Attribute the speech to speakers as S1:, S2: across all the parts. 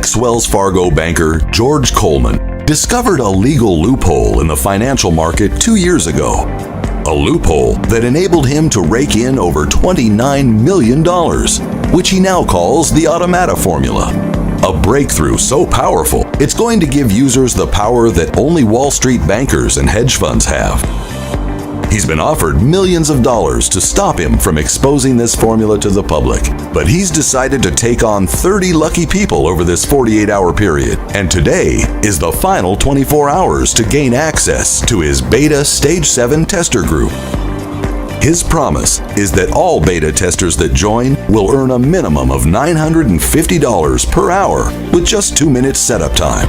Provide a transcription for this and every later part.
S1: Ex-Wells Fargo banker George Coleman discovered a legal loophole in the financial market 2 years ago. A loophole that enabled him to rake in over $29 million, which he now calls the Automata formula. A breakthrough so powerful, it's going to give users the power that only Wall Street bankers and hedge funds have. He's been offered millions of dollars to stop him from exposing this formula to the public, but he's decided to take on 30 lucky people over this 48-hour period, and today is the final 24 hours to gain access to his beta Stage 7 tester group. His promise is that all beta testers that join will earn a minimum of $950 per hour with just 2 minutes setup time.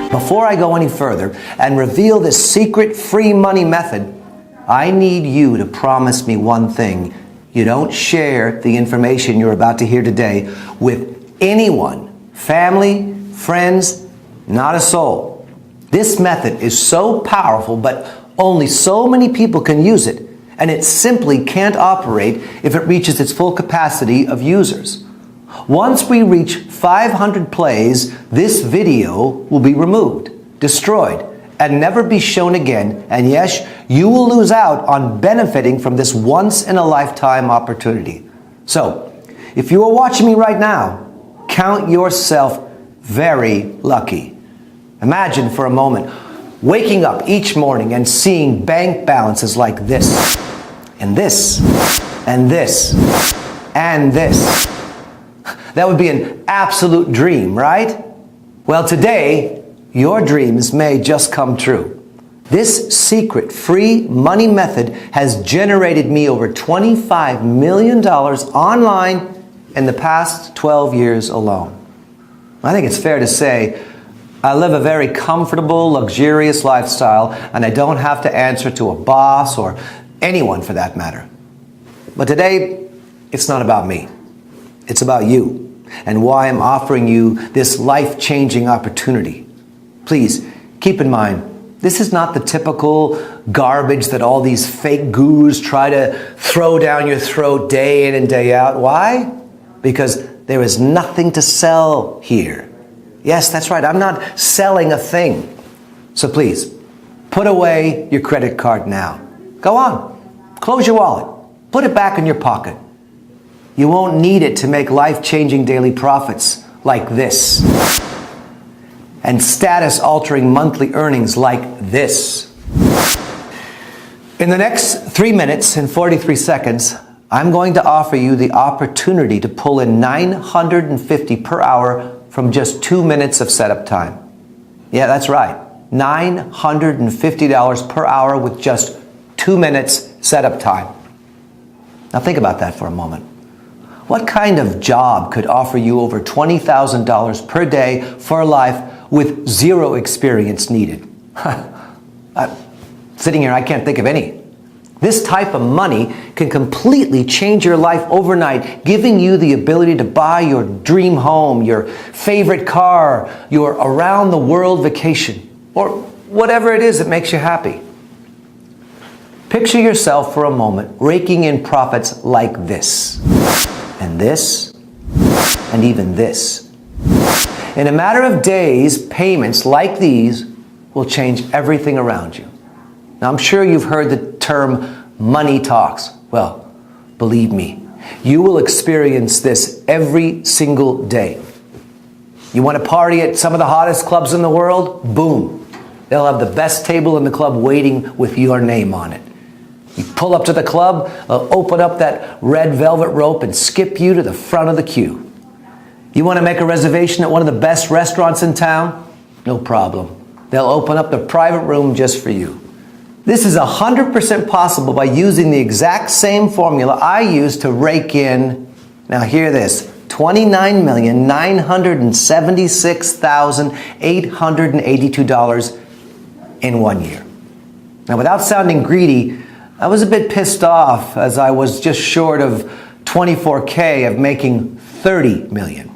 S2: Before I go any further and reveal this secret free money method, I need you to promise me one thing. You don't share the information you're about to hear today with anyone, family, friends, not a soul. This method is so powerful, but only so many people can use it, and it simply can't operate if it reaches its full capacity of users. Once we reach 500 plays, this video will be removed, destroyed, and never be shown again. And yes, you will lose out on benefiting from this once-in-a-lifetime opportunity. So, if you are watching me right now, count yourself very lucky. Imagine for a moment waking up each morning and seeing bank balances like this, and this, and this, and this. That would be an absolute dream, right? Well, today, your dreams may just come true. This secret free money method has generated me over $25 million online in the past 12 years alone. I think it's fair to say I live a very comfortable, luxurious lifestyle, and I don't have to answer to a boss or anyone for that matter. But today, it's not about me. It's about you and why I'm offering you this life-changing opportunity. Please, keep in mind, this is not the typical garbage that all these fake gurus try to throw down your throat day in and day out. Why? Because there is nothing to sell here. Yes, that's right, I'm not selling a thing. So please, put away your credit card now. Go on, close your wallet, put it back in your pocket. You won't need it to make life-changing daily profits like this, and status-altering monthly earnings like this. In the next 3 minutes and 43 seconds, I'm going to offer you the opportunity to pull in $950 per hour from just 2 minutes of setup time. Yeah, that's right, $950 per hour with just 2 minutes setup time. Now think about that for a moment. What kind of job could offer you over $20,000 per day for life with zero experience needed? Sitting here, I can't think of any. This type of money can completely change your life overnight, giving you the ability to buy your dream home, your favorite car, your around-the-world vacation, or whatever it is that makes you happy. Picture yourself for a moment raking in profits like this, and this, and even this. In a matter of days, payments like these will change everything around you. Now, I'm sure you've heard the term money talks. Well, believe me, you will experience this every single day. You want to party at some of the hottest clubs in the world? Boom. They'll have the best table in the club waiting with your name on it. You pull up to the club, open up that red velvet rope and skip you to the front of the queue. You want to make a reservation at one of the best restaurants in town? No problem. They'll open up the private room just for you. This is 100% possible by using the exact same formula I used to rake in, now hear this, $29,976,882 in 1 year. Now, without sounding greedy, I was a bit pissed off as I was just short of $24K of making $30 million.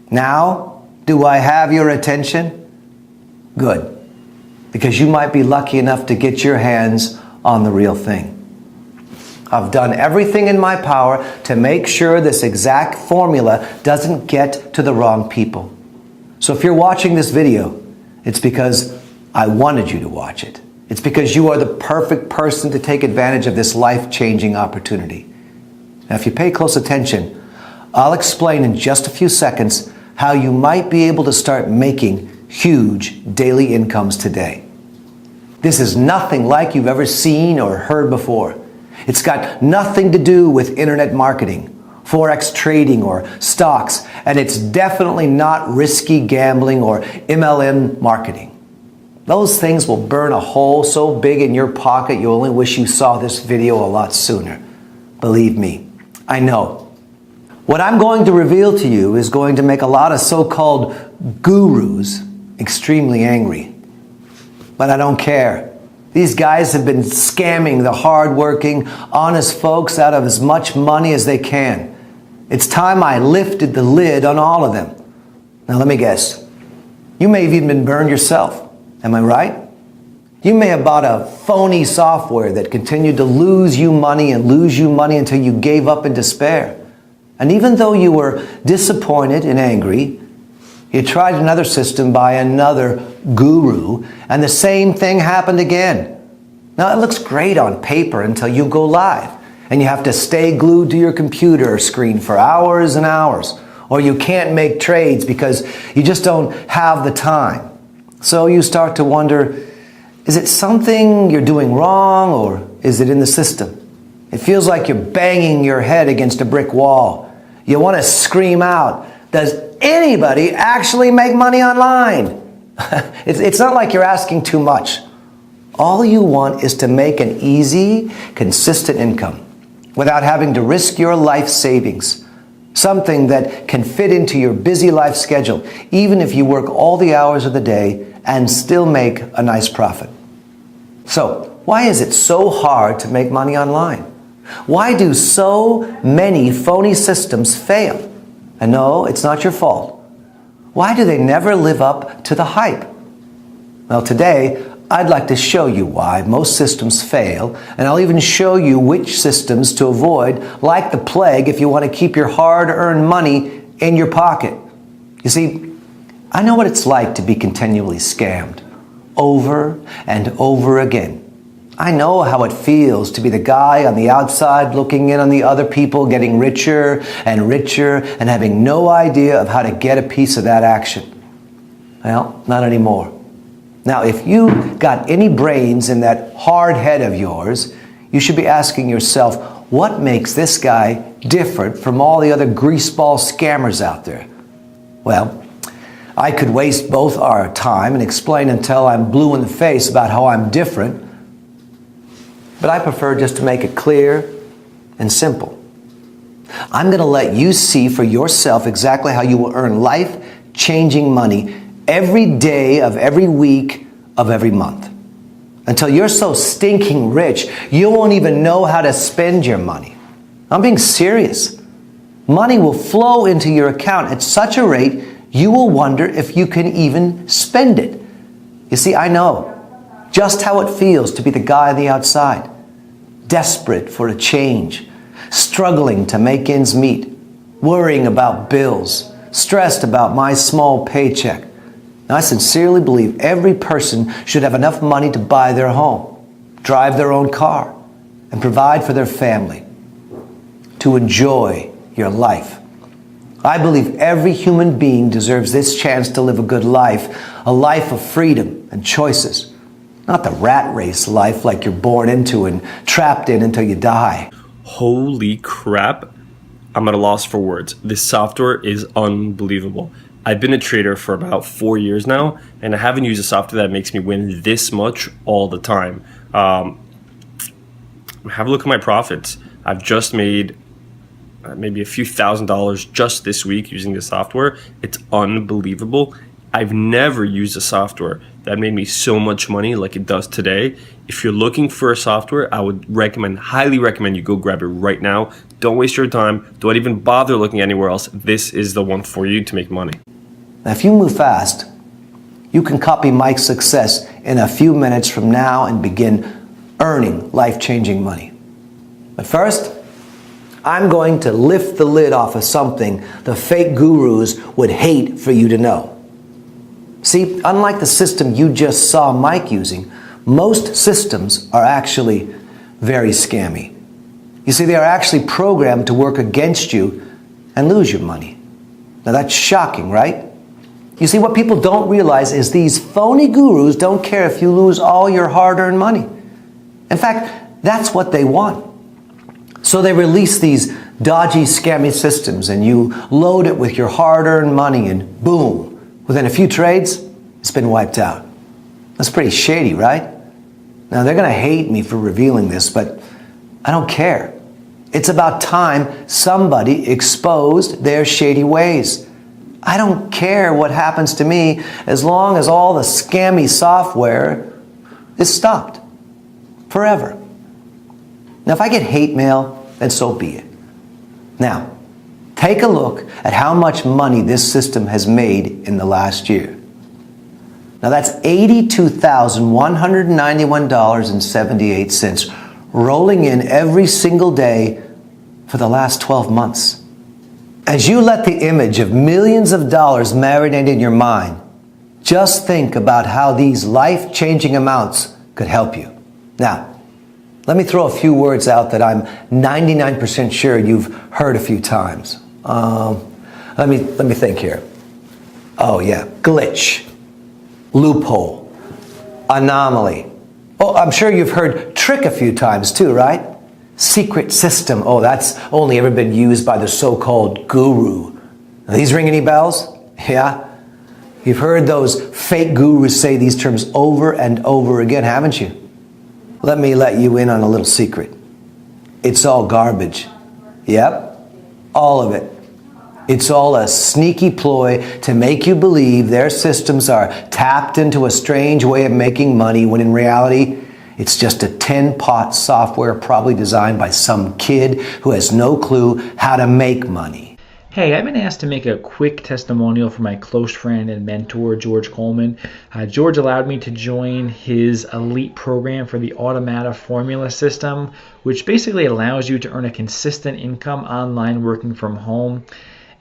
S2: Now, do I have your attention? Good. Because you might be lucky enough to get your hands on the real thing. I've done everything in my power to make sure this exact formula doesn't get to the wrong people. So if you're watching this video, it's because I wanted you to watch it. It's because you are the perfect person to take advantage of this life-changing opportunity. Now, if you pay close attention, I'll explain in just a few seconds how you might be able to start making huge daily incomes today. This is nothing like you've ever seen or heard before. It's got nothing to do with internet marketing, forex trading, or stocks, and it's definitely not risky gambling or MLM marketing. Those things will burn a hole so big in your pocket you only wish you saw this video a lot sooner. Believe me, I know. What I'm going to reveal to you is going to make a lot of so-called gurus extremely angry. But I don't care. These guys have been scamming the hard-working, honest folks out of as much money as they can. It's time I lifted the lid on all of them. Now let me guess. You may have even been burned yourself. Am I right? You may have bought a phony software that continued to lose you money until you gave up in despair. And even though you were disappointed and angry, you tried another system by another guru, and the same thing happened again. Now, it looks great on paper until you go live, and you have to stay glued to your computer screen for hours and hours, or you can't make trades because you just don't have the time. So you start to wonder, is it something you're doing wrong, or is it in the system? It feels like you're banging your head against a brick wall. You want to scream out, does anybody actually make money online? It's not like you're asking too much. All you want is to make an easy, consistent income without having to risk your life savings. Something that can fit into your busy life schedule, even if you work all the hours of the day and still make a nice profit. So, why is it so hard to make money online? Why do so many phony systems fail? And no, it's not your fault. Why do they never live up to the hype? Well, today, I'd like to show you why most systems fail, and I'll even show you which systems to avoid like the plague if you want to keep your hard-earned money in your pocket. You see, I know what it's like to be continually scammed, over and over again. I know how it feels to be the guy on the outside looking in on the other people getting richer and richer and having no idea of how to get a piece of that action. Well, not anymore. Now, if you got any brains in that hard head of yours, you should be asking yourself, what makes this guy different from all the other greaseball scammers out there? Well, I could waste both our time and explain until I'm blue in the face about how I'm different, but I prefer just to make it clear and simple. I'm going to let you see for yourself exactly how you will earn life-changing money every day of every week of every month. Until you're so stinking rich, you won't even know how to spend your money. I'm being serious. Money will flow into your account at such a rate, you will wonder if you can even spend it. You see, I know just how it feels to be the guy on the outside, desperate for a change, struggling to make ends meet, worrying about bills, stressed about my small paycheck. Now, I sincerely believe every person should have enough money to buy their home, drive their own car, and provide for their family, to enjoy your life. I believe every human being deserves this chance to live a good life, a life of freedom and choices. Not the rat race life like you're born into and trapped in until you die.
S3: Holy crap. I'm at a loss for words. This software is unbelievable. I've been a trader for about 4 years now, and I haven't used a software that makes me win this much all the time. Have a look at my profits. I've just made maybe a few $1,000s just this week using this software. It's unbelievable. I've never used a software that made me so much money like it does today. If you're looking for a software, I would highly recommend you go grab it right now. Don't waste your time. Don't even bother looking anywhere else. This is the one for you to make money.
S2: Now, if you move fast, you can copy Mike's success in a few minutes from now and begin earning life-changing money. But first, I'm going to lift the lid off of something the fake gurus would hate for you to know. See, unlike the system you just saw Mike using, most systems are actually very scammy. You see, they are actually programmed to work against you and lose your money. Now that's shocking, right? You see, what people don't realize is these phony gurus don't care if you lose all your hard-earned money. In fact, that's what they want. So they release these dodgy, scammy systems and you load it with your hard-earned money and boom, within a few trades, it's been wiped out. That's pretty shady, right? Now they're going to hate me for revealing this, but I don't care. It's about time somebody exposed their shady ways. I don't care what happens to me as long as all the scammy software is stopped forever. Now, if I get hate mail, then so be it. Now, take a look at how much money this system has made in the last year. Now, that's $82,191.78 rolling in every single day for the last 12 months. As you let the image of millions of dollars marinate in your mind, just think about how these life-changing amounts could help you. Now, let me throw a few words out that I'm 99% sure you've heard a few times. Let me think here. Oh yeah, glitch, loophole, anomaly. Oh, I'm sure you've heard trick a few times too, right? Secret system. Oh, that's only ever been used by the so-called guru. Are these ring any bells? Yeah? You've heard those fake gurus say these terms over and over again, haven't you? Let me let you in on a little secret. It's all garbage. Yep, all of it. It's all a sneaky ploy to make you believe their systems are tapped into a strange way of making money when in reality, it's just a tin-pot software probably designed by some kid who has no clue how to make money.
S4: Hey, I've been asked to make a quick testimonial for my close friend and mentor, George Coleman. George allowed me to join his elite program for the Automata Formula System, which basically allows you to earn a consistent income online working from home.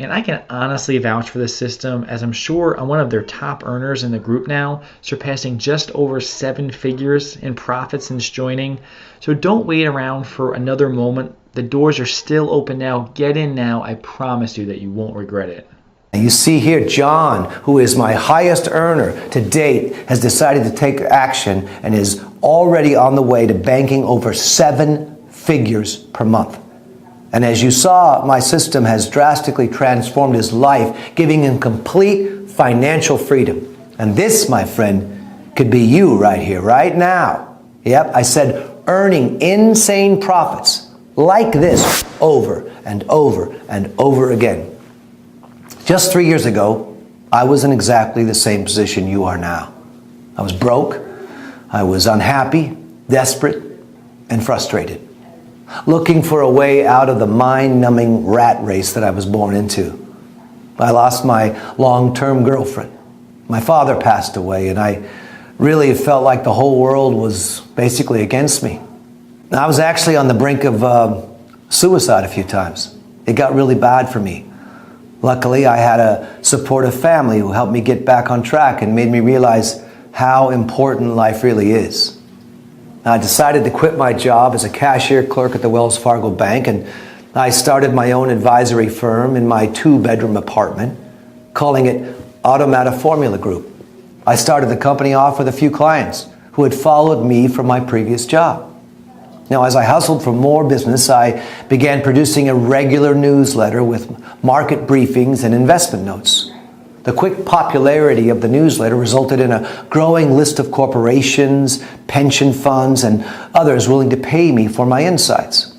S4: And I can honestly vouch for this system, as I'm sure I'm one of their top earners in the group now, surpassing just over 7 figures in profit since joining. So don't wait around for another moment. The doors are still open now. Get in now. I promise you that you won't regret it.
S2: You see here, John, who is my highest earner to date, has decided to take action and is already on the way to banking over 7 figures per month. And as you saw, my system has drastically transformed his life, giving him complete financial freedom. And this, my friend, could be you right here, right now. Yep, I said earning insane profits like this over and over and over again. Just 3 years ago, I was in exactly the same position you are now. I was broke, I was unhappy, desperate, and frustrated, looking for a way out of the mind-numbing rat race that I was born into. I lost my long-term girlfriend. My father passed away, and I really felt like the whole world was basically against me. I was actually on the brink of suicide a few times. It got really bad for me. Luckily, I had a supportive family who helped me get back on track and made me realize how important life really is. I decided to quit my job as a cashier clerk at the Wells Fargo Bank, and I started my own advisory firm in my 2-bedroom apartment, calling it Automata Formula Group. I started the company off with a few clients who had followed me from my previous job. Now, as I hustled for more business, I began producing a regular newsletter with market briefings and investment notes. The quick popularity of the newsletter resulted in a growing list of corporations, pension funds, and others willing to pay me for my insights.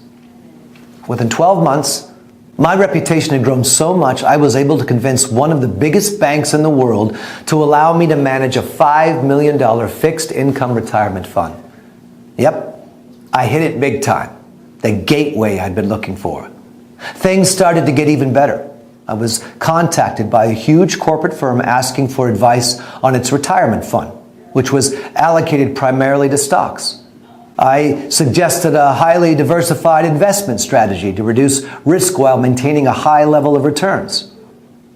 S2: Within 12 months, my reputation had grown so much I was able to convince one of the biggest banks in the world to allow me to manage a $5 million fixed income retirement fund. Yep, I hit it big time, the gateway I'd been looking for. Things started to get even better. I was contacted by a huge corporate firm asking for advice on its retirement fund, which was allocated primarily to stocks. I suggested a highly diversified investment strategy to reduce risk while maintaining a high level of returns.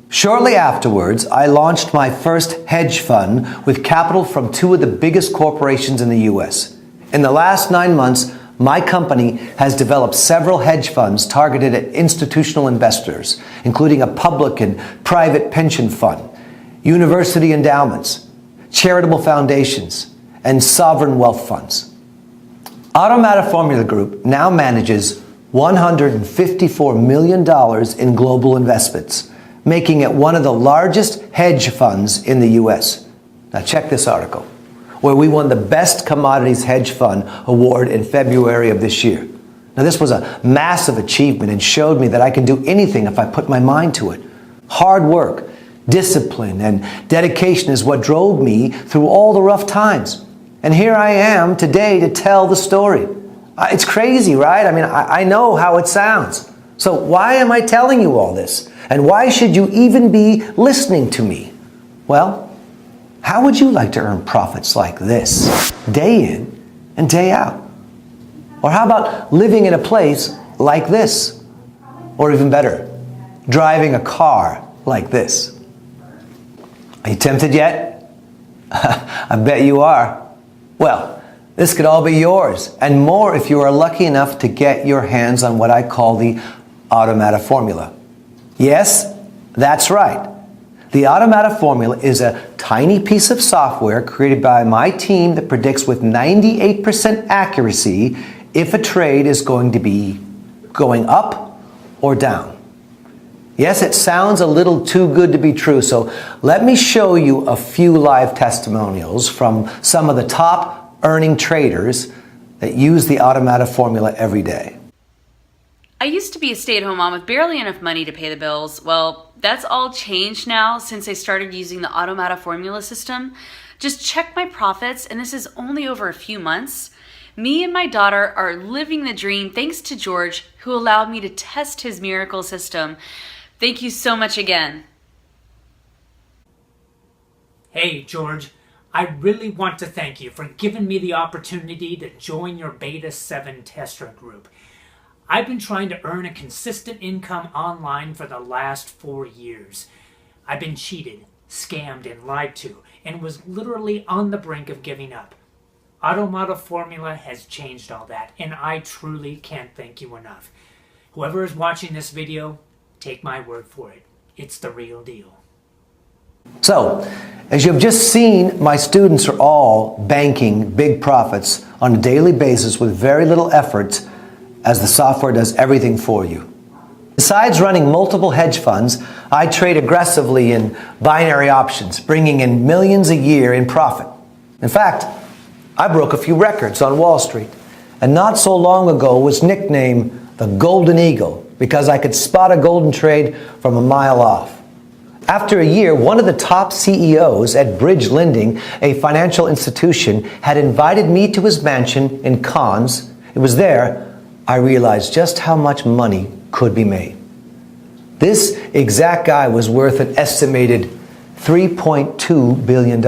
S2: Shortly afterwards, I launched my first hedge fund with capital from two of the biggest corporations in the US. In the last 9 months, my company has developed several hedge funds targeted at institutional investors, including a public and private pension fund, university endowments, charitable foundations, and sovereign wealth funds. Automata Formula Group now manages $154 million in global investments, making it one of the largest hedge funds in the US. Now check this article, where we won the Best Commodities Hedge Fund Award in February of this year. Now this was a massive achievement and showed me that I can do anything if I put my mind to it. Hard work, discipline, and dedication is what drove me through all the rough times. And here I am today to tell the story. It's crazy, right? I mean, I know how it sounds. So why am I telling you all this? And why should you even be listening to me? Well, how would you like to earn profits like this, day in and day out? Or how about living in a place like this? Or even better, driving a car like this? Are you tempted yet? I bet you are. Well, this could all be yours, and more if you are lucky enough to get your hands on what I call the Automata Formula. Yes, that's right. The Automata Formula is a tiny piece of software created by my team that predicts with 98% accuracy if a trade is going to be going up or down. Yes, it sounds a little too good to be true, so let me show you a few live testimonials from some of the top earning traders that use the Automata Formula every day.
S5: I used to be a stay-at-home mom with barely enough money to pay the bills. Well, that's all changed now since I started using the Automata Formula system. Just check my profits, and this is only over a few months. Me and my daughter are living the dream thanks to George, who allowed me to test his miracle system. Thank you so much again.
S6: Hey, George. I really want to thank you for giving me the opportunity to join your Beta 7 tester group. I've been trying to earn a consistent income online for the last 4 years. I've been cheated, scammed, and lied to, and was literally on the brink of giving up. Automata Formula has changed all that, and I truly can't thank you enough. Whoever is watching this video, take my word for it. It's the real deal.
S2: So, as you've just seen, my students are all banking big profits on a daily basis with very little effort, as the software does everything for you. Besides running multiple hedge funds, I trade aggressively in binary options, bringing in millions a year in profit. In fact, I broke a few records on Wall Street, and not so long ago was nicknamed the Golden Eagle because I could spot a golden trade from a mile off. After a year, one of the top CEOs at Bridge Lending, a financial institution, had invited me to his mansion in Cannes. It was there I realized just how much money could be made. This exact guy was worth an estimated $3.2 billion.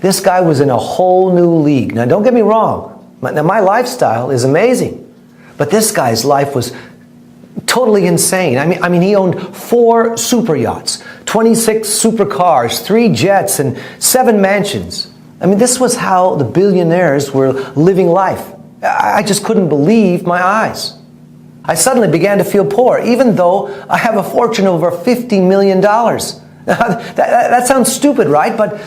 S2: This guy was in a whole new league. Now, don't get me wrong. Now, my lifestyle is amazing. But this guy's life was totally insane. I mean, he owned 4 super yachts, 26 supercars, 3 jets, and 7 mansions. I mean, this was how the billionaires were living life. I just couldn't believe my eyes. I suddenly began to feel poor, even though I have a fortune over $50 million. That sounds stupid, right? But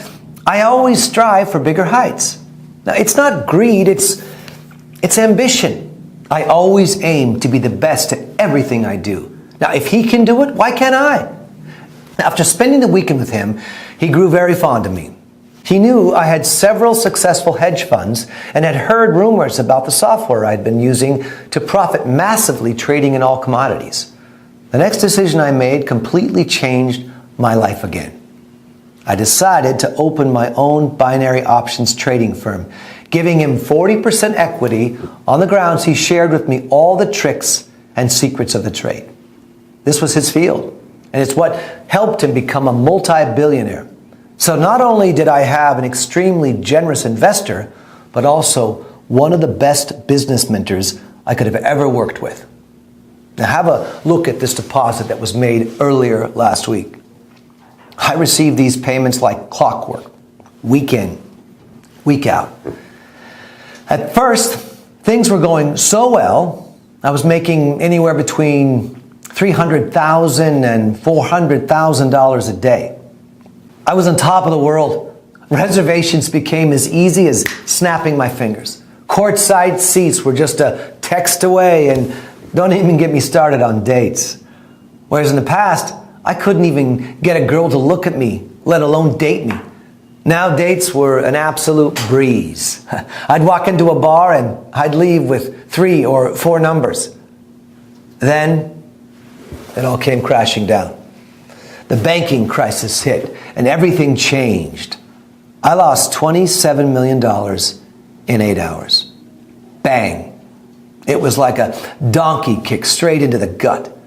S2: I always strive for bigger heights. Now, it's not greed, it's ambition. I always aim to be the best at everything I do. Now, if he can do it, why can't I? After spending the weekend with him, he grew very fond of me. He knew I had several successful hedge funds and had heard rumors about the software I'd been using to profit massively trading in all commodities. The next decision I made completely changed my life again. I decided to open my own binary options trading firm, giving him 40% equity on the grounds he shared with me all the tricks and secrets of the trade. This was his field, and it's what helped him become a multi-billionaire. So not only did I have an extremely generous investor, but also one of the best business mentors I could have ever worked with. Now have a look at this deposit that was made earlier last week. I received these payments like clockwork, week in, week out. At first, things were going so well, I was making anywhere between $300,000 and $400,000 a day. I was on top of the world. Reservations became as easy as snapping my fingers. Courtside seats were just a text away, and don't even get me started on dates. Whereas in the past, I couldn't even get a girl to look at me, let alone date me. Now dates were an absolute breeze. I'd walk into a bar and I'd leave with 3 or 4 numbers. Then it all came crashing down. The banking crisis hit and everything changed. I lost $27 million in 8 hours. Bang. It was like a donkey kick straight into the gut.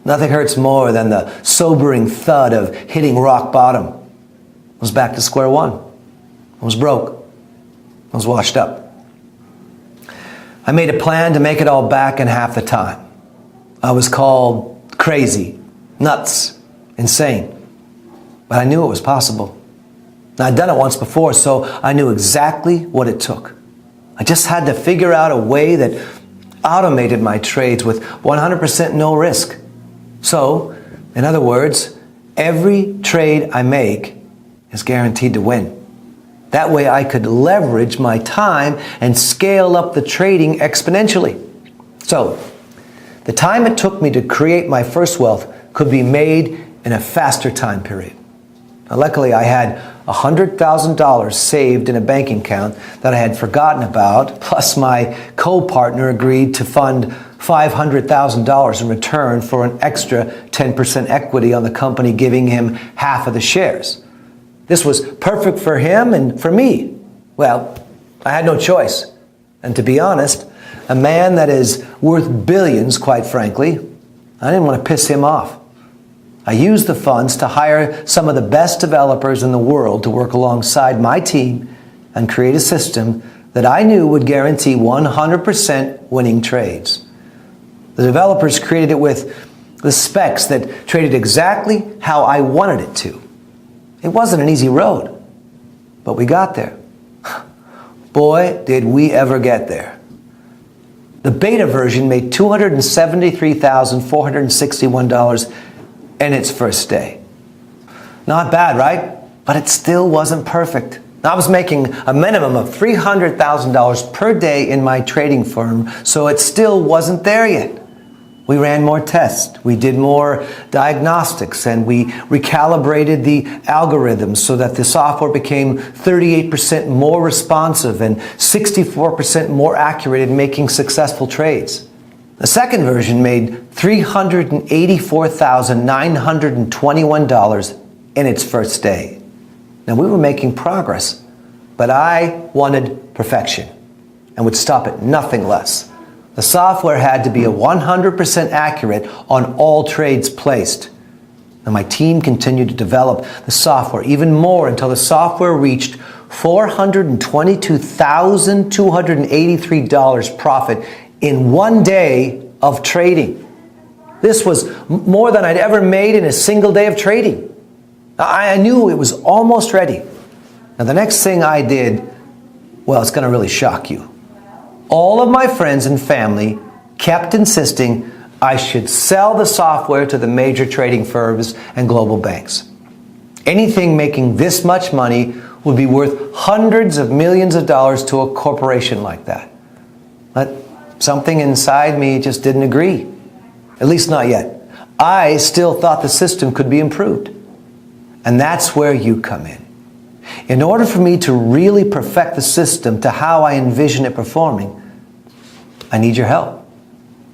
S2: Nothing hurts more than the sobering thud of hitting rock bottom. I was back to square one. I was broke. I was washed up. I made a plan to make it all back in half the time. I was called crazy, nuts, insane. But I knew it was possible. I'd done it once before, so I knew exactly what it took. I just had to figure out a way that automated my trades with 100% no risk. So, in other words, every trade I make is guaranteed to win. That way I could leverage my time and scale up the trading exponentially. So, the time it took me to create my first wealth could be made in a faster time period. Now, luckily, I had $100,000 saved in a banking account that I had forgotten about, plus my co-partner agreed to fund $500,000 in return for an extra 10% equity on the company, giving him half of the shares. This was perfect for him and for me. Well, I had no choice. And to be honest, a man that is worth billions, quite frankly, I didn't want to piss him off. I used the funds to hire some of the best developers in the world to work alongside my team and create a system that I knew would guarantee 100% winning trades. The developers created it with the specs that traded exactly how I wanted it to. It wasn't an easy road, but we got there. Boy, did we ever get there. The beta version made $273,461 in its first day. Not bad, right? But it still wasn't perfect. I was making a minimum of $300,000 per day in my trading firm, so it still wasn't there yet. We ran more tests, we did more diagnostics, and we recalibrated the algorithms so that the software became 38% more responsive and 64% more accurate in making successful trades. The second version made $384,921 in its first day. Now, we were making progress, but I wanted perfection and would stop at nothing less. The software had to be 100% accurate on all trades placed. And my team continued to develop the software even more until the software reached $422,283 profit in 1 day of trading. This was more than I'd ever made in a single day of trading. I knew it was almost ready. Now, the next thing I did, well, it's going to really shock you. All of my friends and family kept insisting I should sell the software to the major trading firms and global banks. Anything making this much money would be worth hundreds of millions of dollars to a corporation like that. But something inside me just didn't agree. At least not yet. I still thought the system could be improved. And that's where you come in. In order for me to really perfect the system to how I envision it performing, I need your help.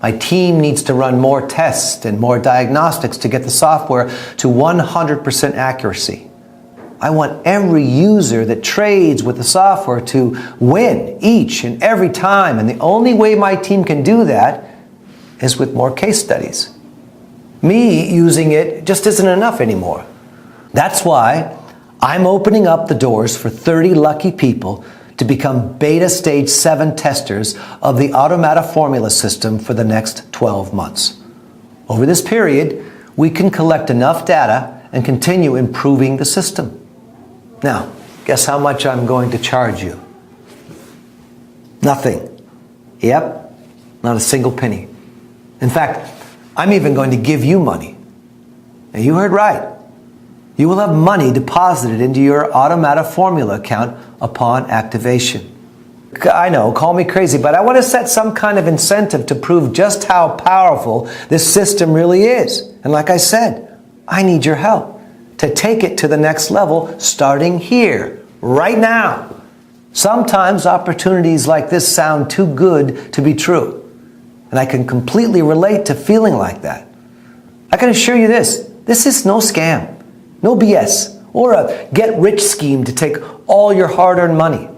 S2: My team needs to run more tests and more diagnostics to get the software to 100% accuracy. I want every user that trades with the software to win each and every time, and the only way my team can do that is with more case studies. Me using it just isn't enough anymore. That's why I'm opening up the doors for 30 lucky people to become beta stage 7 testers of the Automata formula system for the next 12 months. Over this period, we can collect enough data and continue improving the system. Now, guess how much I'm going to charge you? Nothing. Yep, not a single penny. In fact, I'm even going to give you money. Now, you heard right. You will have money deposited into your Automata formula account upon activation. I know, call me crazy, but I want to set some kind of incentive to prove just how powerful this system really is. And like I said, I need your help to take it to the next level starting here, right now. Sometimes opportunities like this sound too good to be true. And I can completely relate to feeling like that. I can assure you this is no scam, no BS, or a get-rich scheme to take all your hard-earned money.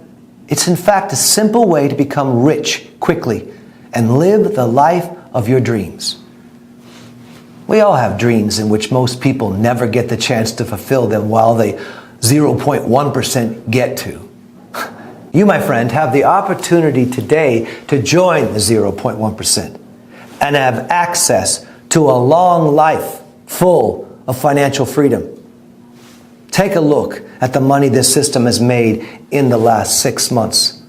S2: It's in fact a simple way to become rich quickly and live the life of your dreams. We all have dreams in which most people never get the chance to fulfill them while the 0.1% get to. You, my friend, have the opportunity today to join the 0.1% and have access to a long life full of financial freedom. Take a look at the money this system has made in the last 6 months.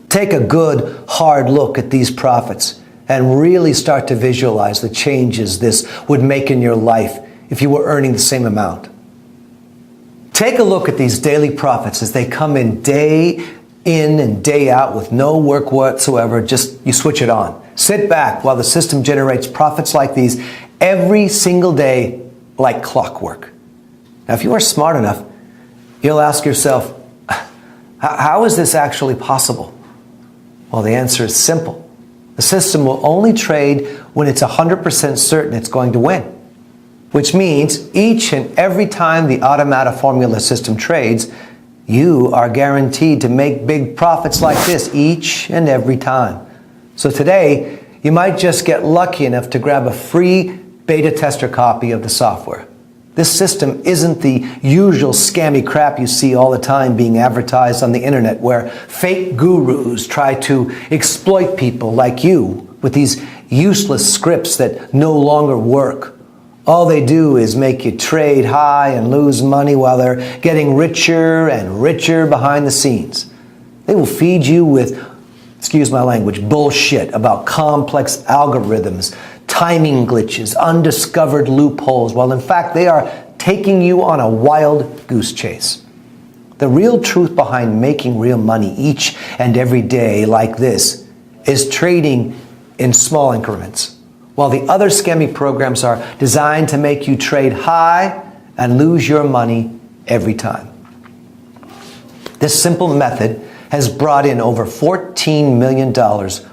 S2: Take a good, hard look at these profits and really start to visualize the changes this would make in your life if you were earning the same amount. Take a look at these daily profits as they come in and day out with no work whatsoever. Just you switch it on. Sit back while the system generates profits like these every single day like clockwork. Now, if you are smart enough, you'll ask yourself, how is this actually possible? Well, the answer is simple. The system will only trade when it's 100% certain it's going to win, which means each and every time the Automata formula system trades, you are guaranteed to make big profits like this each and every time. So today, you might just get lucky enough to grab a free beta tester copy of the software. This system isn't the usual scammy crap you see all the time being advertised on the internet where fake gurus try to exploit people like you with these useless scripts that no longer work. All they do is make you trade high and lose money while they're getting richer and richer behind the scenes. They will feed you with, excuse my language, bullshit about complex algorithms, timing glitches, undiscovered loopholes, while in fact they are taking you on a wild goose chase. The real truth behind making real money each and every day like this is trading in small increments, while the other scammy programs are designed to make you trade high and lose your money every time. This simple method has brought in over $14 million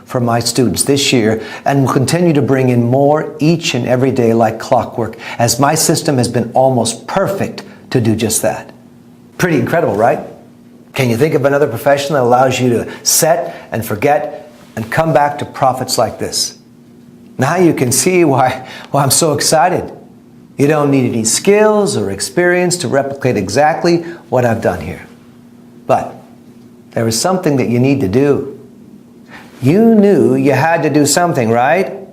S2: for my students this year and will continue to bring in more each and every day like clockwork, as my system has been almost perfect to do just that. Pretty incredible, right? Can you think of another profession that allows you to set and forget and come back to profits like this? Now you can see why I'm so excited. You don't need any skills or experience to replicate exactly what I've done here. But there is something that you need to do. You knew you had to do something, right?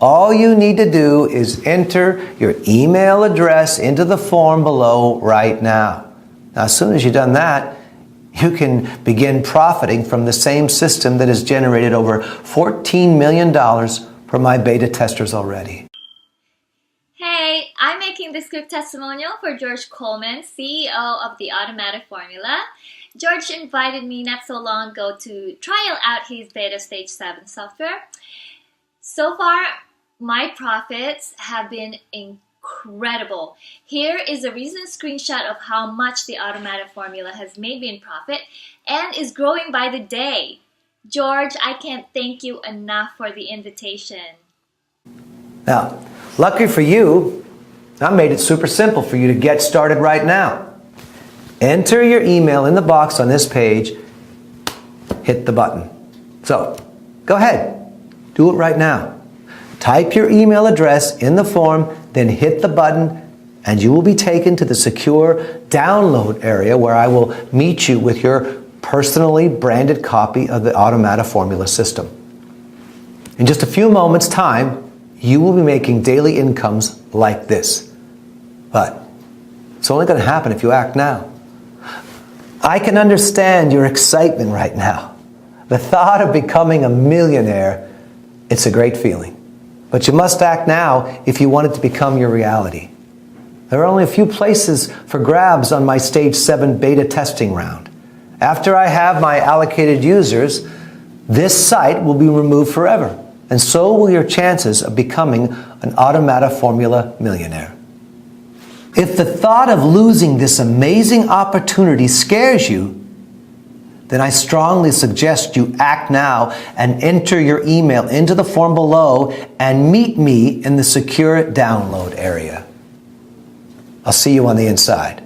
S2: All you need to do is enter your email address into the form below right now. Now, as soon as you've done that, you can begin profiting from the same system that has generated over $14 million for my beta testers already.
S7: Hey, I'm making this quick testimonial for George Coleman, CEO of the Automata Formula. George invited me not so long ago to trial out his beta stage 7 software. So far, my profits have been incredible. Here is a recent screenshot of how much the Automata Formula has made me in profit and is growing by the day. George, I can't thank you enough for the invitation.
S2: Now, lucky for you, I made it super simple for you to get started right now. Enter your email in the box on this page, hit the button. So, go ahead, do it right now. Type your email address in the form, then hit the button, and you will be taken to the secure download area where I will meet you with your personally branded copy of the Automata formula system. In just a few moments' time, you will be making daily incomes like this. But it's only going to happen if you act now. I can understand your excitement right now. The thought of becoming a millionaire, it's a great feeling. But you must act now if you want it to become your reality. There are only a few places for grabs on my Stage 7 beta testing round. After I have my allocated users, this site will be removed forever, and so will your chances of becoming an Automata Formula millionaire. If the thought of losing this amazing opportunity scares you, then I strongly suggest you act now and enter your email into the form below and meet me in the secure download area. I'll see you on the inside.